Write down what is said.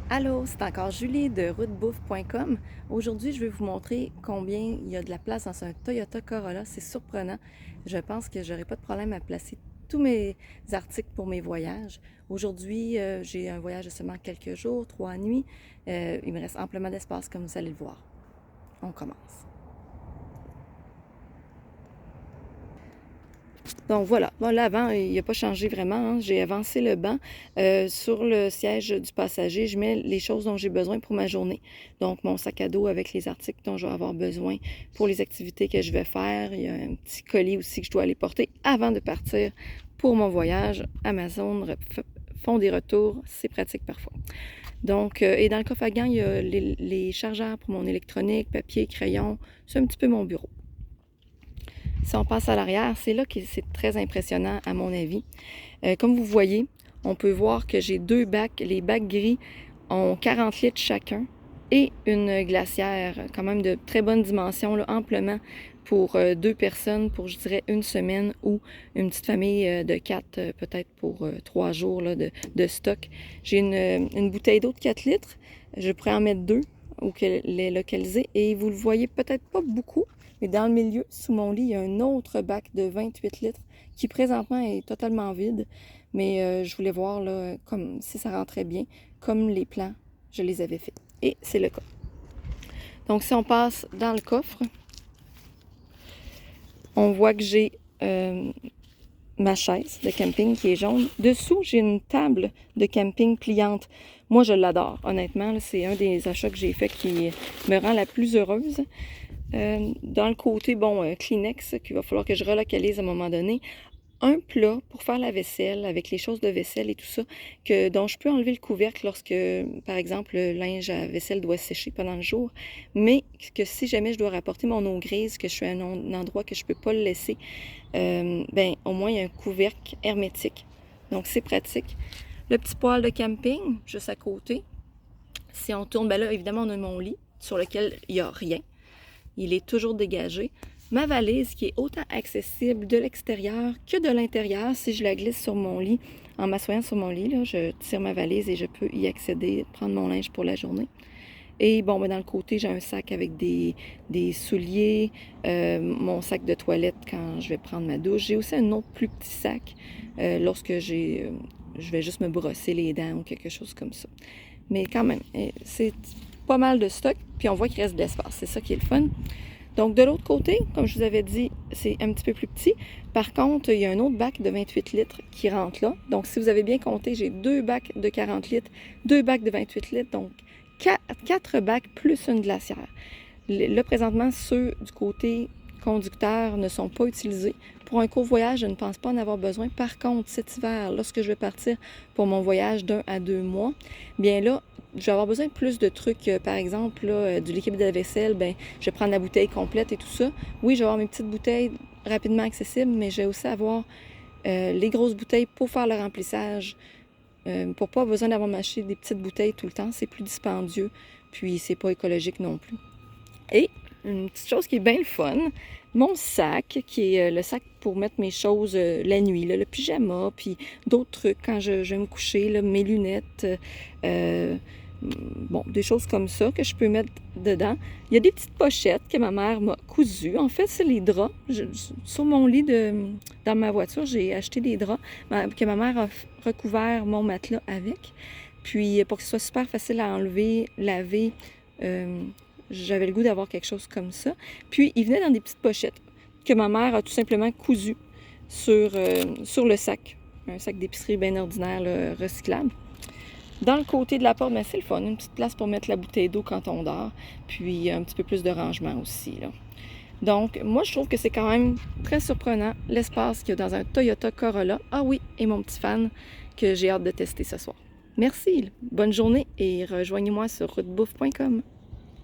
Allô, c'est encore Julie de routebouffe.com. Aujourd'hui, je vais vous montrer combien il y a de la place dans un Toyota Corolla. C'est surprenant. Je pense que j'aurai pas de problème à placer tous mes articles pour mes voyages. Aujourd'hui, j'ai un voyage de seulement quelques jours, 3 nuits. Il me reste amplement d'espace, comme vous allez le voir. On commence. Donc voilà, bon, l'avant, il n'a pas changé vraiment, hein. J'ai avancé le banc. Sur le siège du passager, je mets les choses dont j'ai besoin pour ma journée. Donc mon sac à dos avec les articles dont je vais avoir besoin pour les activités que je vais faire. Il y a un petit colis aussi que je dois aller porter avant de partir pour mon voyage. Amazon font des retours, c'est pratique parfois. Donc, et dans le coffre à gants, il y a les chargeurs pour mon électronique, papier, crayon. C'est un petit peu mon bureau. Si on passe à l'arrière, c'est là que c'est très impressionnant à mon avis. Comme vous voyez, on peut voir que j'ai deux bacs. Les bacs gris ont 40 litres chacun et une glacière quand même de très bonne dimension, là, amplement pour deux personnes, pour je dirais une semaine ou une petite famille de 4, peut-être pour 3 jours là, de stock. J'ai une bouteille d'eau de 4 litres. Je pourrais en mettre deux où qu'elle est localisée et vous le voyez peut-être pas beaucoup, mais dans le milieu, sous mon lit, il y a un autre bac de 28 litres qui présentement est totalement vide. Mais je voulais voir là, comme si ça rentrait bien, comme les plans, je les avais faits. Et c'est le cas. Donc si on passe dans le coffre, on voit que j'ai ma chaise de camping qui est jaune. Dessous, j'ai une table de camping pliante. Moi, je l'adore, honnêtement. C'est un des achats que j'ai fait qui me rend la plus heureuse. Dans le côté, bon, Kleenex, qu'il va falloir que je relocalise à un moment donné. Un plat pour faire la vaisselle, avec les choses de vaisselle et tout ça, dont je peux enlever le couvercle lorsque, par exemple, le linge à vaisselle doit sécher pendant le jour, mais que si jamais je dois rapporter mon eau grise, que je suis à un endroit que je ne peux pas le laisser, ben au moins il y a un couvercle hermétique. Donc c'est pratique. Le petit poêle de camping, juste à côté. Si on tourne, ben là, évidemment, on a mon lit sur lequel il n'y a rien. Il est toujours dégagé. Ma valise qui est autant accessible de l'extérieur que de l'intérieur. Si je la glisse sur mon lit, en m'assoyant sur mon lit, là, je tire ma valise et je peux y accéder, prendre mon linge pour la journée. Et bon, ben dans le côté, j'ai un sac avec des souliers, mon sac de toilette quand je vais prendre ma douche. J'ai aussi un autre plus petit sac lorsque je vais juste me brosser les dents ou quelque chose comme ça. Mais quand même, c'est pas mal de stock, puis on voit qu'il reste de l'espace. C'est ça qui est le fun. Donc, de l'autre côté, comme je vous avais dit, c'est un petit peu plus petit. Par contre, il y a un autre bac de 28 litres qui rentre là. Donc, si vous avez bien compté, j'ai deux bacs de 40 litres, deux bacs de 28 litres, donc 4 bacs plus une glacière. Là, présentement, ceux du côté conducteur ne sont pas utilisés. Pour un court voyage, je ne pense pas en avoir besoin. Par contre, cet hiver, lorsque je vais partir pour mon voyage d'1 à 2 mois, bien là, je vais avoir besoin de plus de trucs. Par exemple, là, du liquide de la vaisselle, ben, je vais prendre la bouteille complète et tout ça. Oui, je vais avoir mes petites bouteilles rapidement accessibles, mais je vais aussi avoir les grosses bouteilles pour faire le remplissage. Pour pas besoin d'avoir m'acheter des petites bouteilles tout le temps, c'est plus dispendieux, puis c'est pas écologique non plus. Et une petite chose qui est bien le fun, mon sac, qui est le sac pour mettre mes choses la nuit, là, le pyjama, puis d'autres trucs quand je vais me coucher, là, mes lunettes, bon, des choses comme ça que je peux mettre dedans. Il y a des petites pochettes que ma mère m'a cousues. En fait, c'est les draps. Sur mon lit dans ma voiture, j'ai acheté des draps que ma mère a recouvert mon matelas avec. Puis, pour que ce soit super facile à enlever, laver, j'avais le goût d'avoir quelque chose comme ça. Puis, il venait dans des petites pochettes que ma mère a tout simplement cousues sur le sac. Un sac d'épicerie bien ordinaire, là, recyclable. Dans le côté de la porte, ben, c'est le fun. Une petite place pour mettre la bouteille d'eau quand on dort. Puis, un petit peu plus de rangement aussi, là. Donc, moi, je trouve que c'est quand même très surprenant l'espace qu'il y a dans un Toyota Corolla. Ah oui, et mon petit fan que j'ai hâte de tester ce soir. Merci, bonne journée et rejoignez-moi sur routebouffe.com.